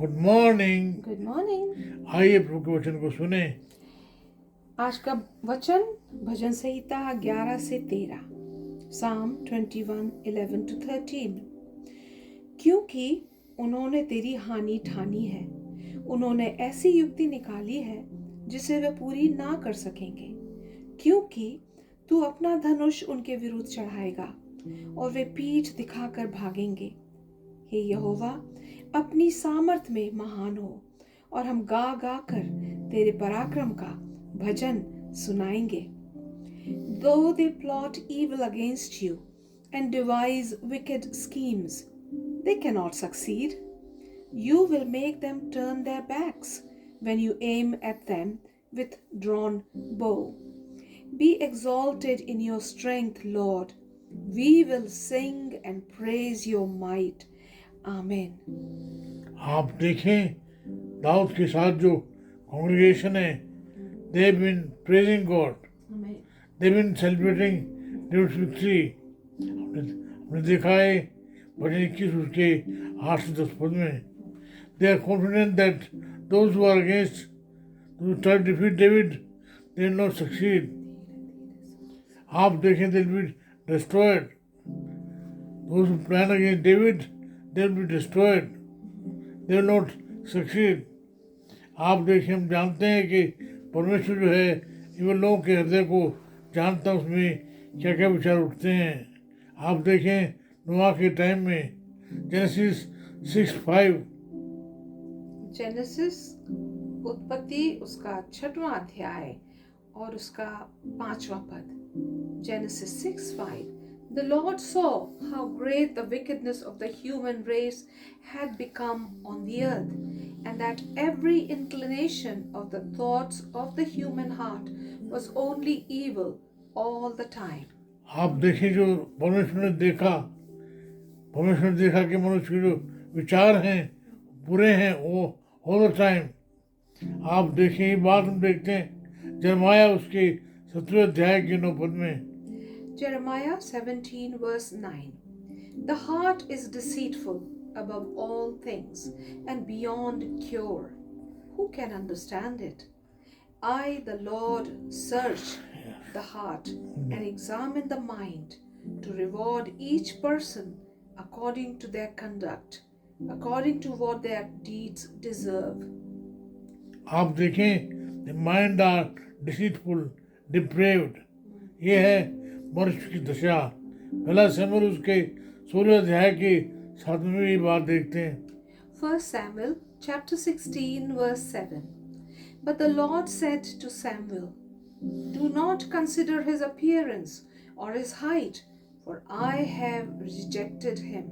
Good morning. Good morning. आइए प्रभु के वचन को सुने। आज का वचन भजन संहिता 11 से 13, Psalm 21:11-13। क्योंकि उन्होंने तेरी हानि ठानी है, उन्होंने ऐसी युक्ति निकाली है जिसे वे पूरी ना कर सकेंगे। क्योंकि तू अपना धनुष उनके विरुद्ध चढ़ाएगा और वे पीठ दिखाकर भागेंगे। हे यहोवा, अपनी सामर्थ में महान हो और हम गा गा कर तेरे पराक्रम का भजन सुनाएंगे। Though they plot evil against you and devise wicked schemes, they cannot succeed. You will make them turn their backs when you aim at them with drawn bow. Be exalted in your strength, Lord. We will sing and praise your might. Amen. आप देखें, दाऊद के साथ जो congregation है, they have been praising God, Amen. they have been celebrating David's victory। हमने देखा है भजन 21 उसके 8 से 10 पद में, they are confident that those who are against, those who try to defeat David, they will not succeed। आप देखें, they will be destroyed। Those who plan against David, they will be destroyed, they will not succeed। आप देखें, हम जानते हैं कि परमेश्वर जो है इवन लोगों के हृदय को जानता है, उसमें क्या क्या विचार उठते हैं। आप देखें नोआ के टाइम में जेनेसिस 6:5, जेनेसिस उत्पत्ति उसका 6वां अध्याय और उसका 5वां पद। Genesis 6:5। The Lord saw how great the wickedness of the human race had become on the earth, and that every inclination of the thoughts of the human heart was only evil all the time. आप देखें जो परमेश्वर ने देखा कि मनुष्य के जो विचार हैं बुरे हैं, वो ऑल द टाइम। आप देखें, ये बात हम देखते हैं यिर्मयाह उसके 17वें अध्याय के 9 पद में। Jeremiah 17:9। The heart is deceitful above all things and beyond cure. Who can understand it? I, the Lord, search the heart and examine the mind to reward each person according to their conduct, according to what their deeds deserve. आप देखें, the mind are deceitful, depraved। ये है मनुष्य की दशा। पहला शमूएल उसके 16वें अध्याय की 7वीं में ये बात देखते हैं। 1 Samuel chapter 16:7. But the Lord said to Samuel, Do not consider his appearance or his height, for I have rejected him.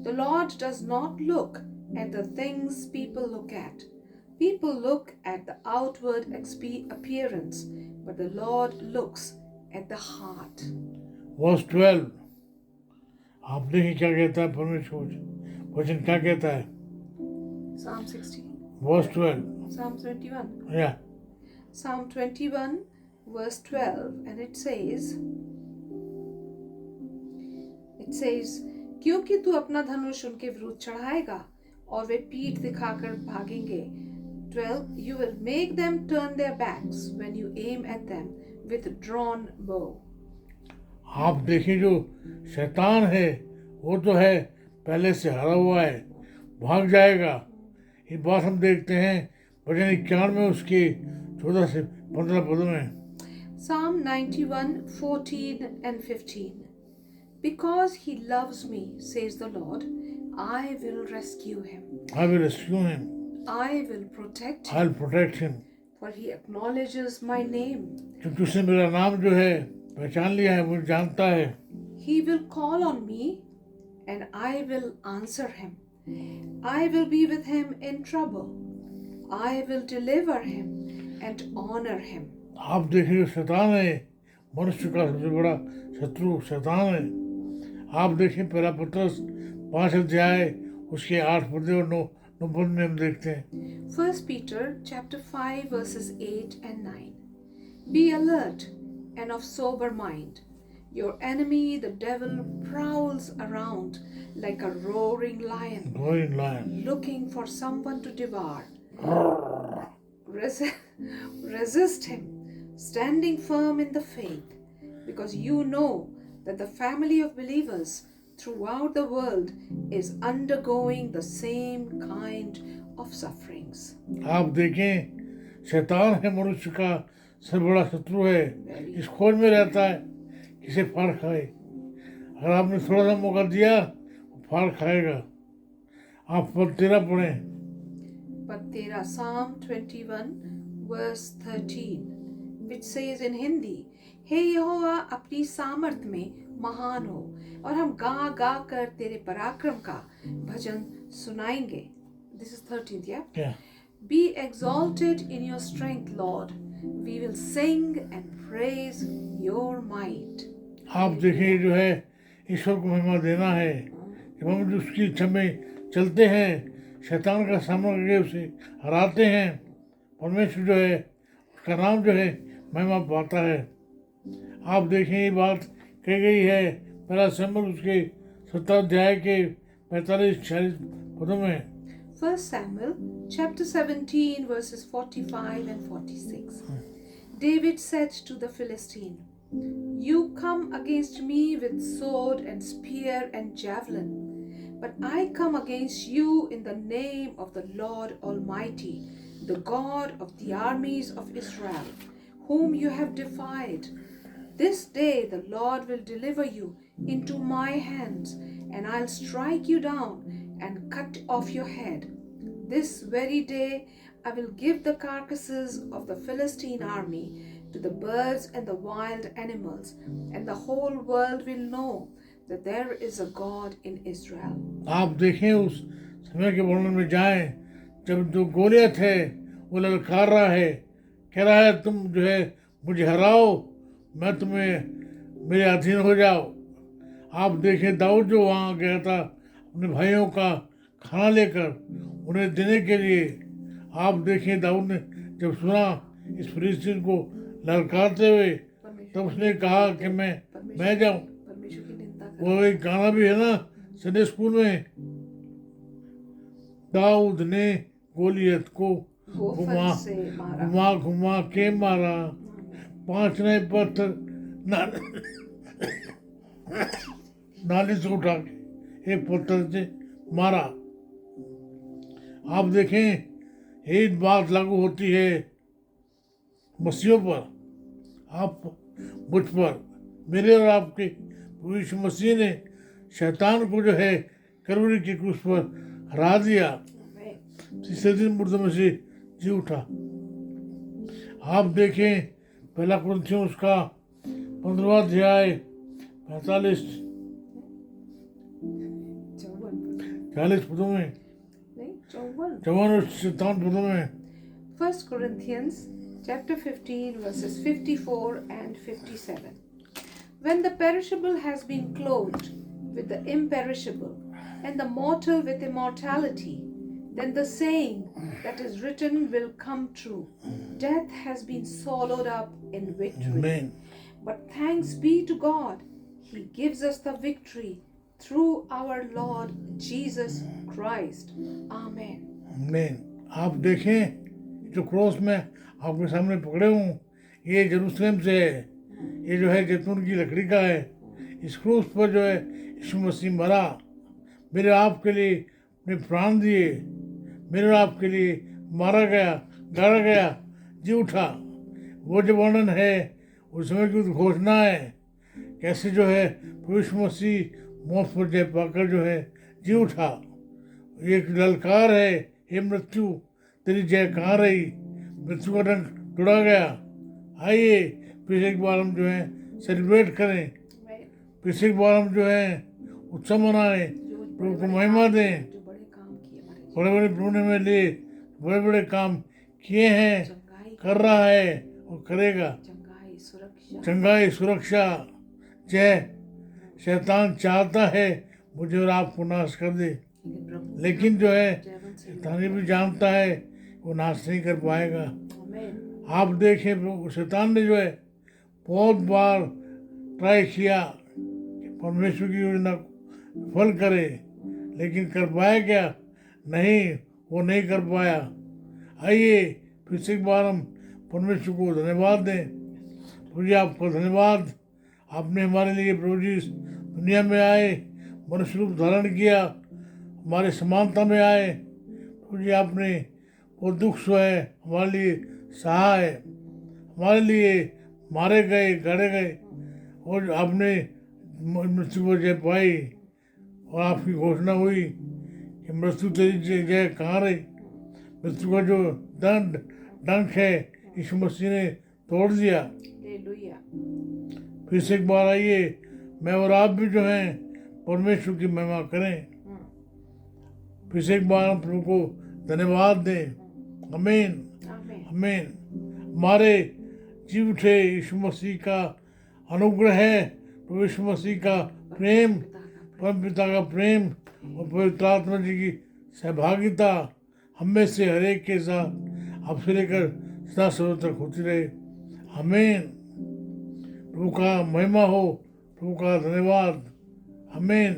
The Lord does not look at the things people look at. People look at the outward appearance, but the Lord looks at the heart. Verse 12, आप देखें क्या कहता है परमेश्वर वचन, क्या कहता है। Psalm 16. Verse 12, Psalm 21. yeah, Psalm 21 verse 12, and it says, क्योंकि तू अपना धनुष उनके विरुद्ध चढ़ाएगा और वे पीठ दिखाकर भागेंगे। 12, you will make them turn their backs when you aim at them with drawn bow. आप देखें जो शैतान है वो तो है पहले से हारा हुआ है, भाग जाएगा। ये बात हम देखते हैं भजन 91 में उसके 14 से 15 पदों में। Psalm 91:14-15. Because he loves me, says the Lord, I will rescue him. I will rescue him, I will protect him, I'll protect him। for he acknowledges my name. क्योंकि उसने मेरा नाम जो है पहचान लिया है, वो जानता है। He will call on me and I will answer him. I will be with him in trouble. I will deliver him and honor him. आप देखिए जो शैतान है, मनुष्य का सबसे बड़ा शत्रु शैतान है। आप देखें पहला पत्रस 5 अध्याय उसके 8 पद और 9 पद में हम देखते हैं। 1 Peter chapter 5 verses 8 and 9. Be alert and of sober mind. Your enemy, the devil, prowls around like a roaring lion, Roaring lion. looking for someone to devour. Resist him, standing firm in the faith, because you know that the family of believers throughout the world is undergoing the same kind of sufferings. आप देखें, शैतान है मनुष्य का सबसे बड़ा शत्रु है। इस खोज में रहता है किसे फाड़ खाए। अगर आपने थोड़ा सा मौका दिया, वो फाड़ खाएगा। आप पद 13 पढ़ें। But tera Psalm 21 verse 13 which says in Hindi, हे यहोवा अपनी सामर्थ में महान हो और हम गा गा कर तेरे पराक्रम का भजन सुनाएंगे. This is 13th, yeah? क्या? Be exalted in your strength, Lord. We will sing and praise your might. आप देखें, जो है ईश्वर को महिमा देना है। जब हम जो उसकी इच्छा में चलते हैं, शैतान का सामना करके उसे हराते हैं, परमेश्वर जो है उसका नाम जो है महिमा पाता है। आप देखें, ये बात कही गई है पहला शमूएल उसके 17 अध्याय के 45-46 पदों में। 1 Samuel chapter 17 verses 45 and 46. David said to the Philistine, You come against me with sword and spear and javelin, but I come against you in the name of the Lord Almighty, the God of the armies of Israel, whom you have defied. This day the Lord will deliver you into my hands, and I'll strike you down and cut off your head. This very day I will give the carcasses of the Philistine army to the birds and the wild animals, and the whole world will know that there is a God in Israel. आप देखें, उस समय के वर्णन में जाएं, जब जो गोलियत है वो ललकार रहा है, कह रहा है तुम जो है मुझे हराओ, मैं तुम्हें मेरे अधीन हो जाओ। आप देखें, दाऊद जो वहाँ गया था अपने भाइयों का खाना लेकर उन्हें देने के लिए, आप देखें दाऊद ने जब सुना इस फिलिस्तीन को ललकारते हुए, तब उसने कहा कि मैं जाऊं। परमेश्वर की निंदा कर वो एक गाना भी है ना संडे स्कूल में, दाऊद ने गोलियत को घुमा गोफर से मारा। घुमा घुमा के मारा, 5 नए पत्थर नाली से उठा के एक पत्थर से मारा। आप देखें, एक बात लागू होती है मसीहों पर, आप मुझ पर, मेरे और आपके यीशु मसीह ने शैतान को जो है कलवरी की क्रूस पर हरा दिया, तीसरे दिन मुर्दों में से जी उठा। आप देखें, पहला कुरिन्थियों उसका 15वां अध्याय 40 पदों में, 54 और 57 पदों में। 1 Corinthians chapter 15 verses 54 and 57. When the perishable has been clothed with the imperishable, and the mortal with immortality, then the saying that is written will come true. Death has been swallowed up in victory. Amen. But thanks be to God, He gives us the victory through our Lord Jesus Christ. Amen. आमीन। आप देखें, जो cross में आपके सामने पकड़े हूँ, ये जेरूसलम से है, ये जो है जैतून की लकड़ी का है। इस क्रूस पर जो है यीशु मसीह मरा, मेरे आपके लिए अपने प्राण दिए, मेरे आपके लिए मारा गया, गाड़ा गया, जी उठा। वो जो वर्णन है उस समय की घोषणा है, कैसे जो है यीशु मसीह मौत पर जय पाकर जो है जी उठा। एक ललकार है, हे मृत्यु तेरी जय कहाँ रही, मृत्यु का डंक टूटा गया। आइए फिर एक बार हम जो है सेलिब्रेट करें, फिर एक बार हम जो है उत्सव मनाएं, प्रभु को महिमा दें। जो बड़े काम किए हमारे बड़े बड़े प्रभु ने मेरे लिए बड़े बड़े काम किए हैं, चंगाई कर रहा है और करेगा। चंगाई सुरक्षा चंगाई, सुरक्षा, जय। शैतान चाहता है मुझे और आपको नाश कर दे, लेकिन प्रभु लेकिन जो है जयवंत से शैतान ये भी जानता है वो नाश नहीं कर पाएगा। आमेन। आप देखें, शैतान ने जो है बहुत बार ट्राई किया कि परमेश्वर की योजना को फल करे, लेकिन कर पाया क्या? नहीं, वो नहीं कर पाया। आइए फिर से एक बार हम परमेश्वर को धन्यवाद दें। प्रभु जी आपका धन्यवाद, आपने हमारे लिए प्रभु जी इस दुनिया में आए, मनुष्य रूप धारण किया, हमारे समानता में आए। प्रभु जी आपने वो दुख सो है हमारे लिए सहा है, हमारे लिए मारे गए, गड़े गए, और आपने मृत्यु को जय पाई। और आपकी घोषणा हुई कि मृत्यु तेरी जय कहाँ रही? मृत्यु का जो डंक है यीशु मसीह ने तोड़ दिया। हालेलुया। फिर से एक बार आइए, मैं और आप भी जो हैं परमेश्वर की महिमा करें। फिर से एक बार हम प्रभु को धन्यवाद दें। आमीन, आमीन। आमीन। हमारे जीव उठे यीशु मसीह का अनुग्रह है, प्रभु यीशु मसीह का प्रेम, परम पिता का प्रेम और पवित्र आत्मा जी की सहभागिता हम में से हर एक के साथ अब से लेकर सदा सर्वदा तक होती रहे। आमीन। प्रभु का महिमा हो, प्रभु का धन्यवाद। आमीन।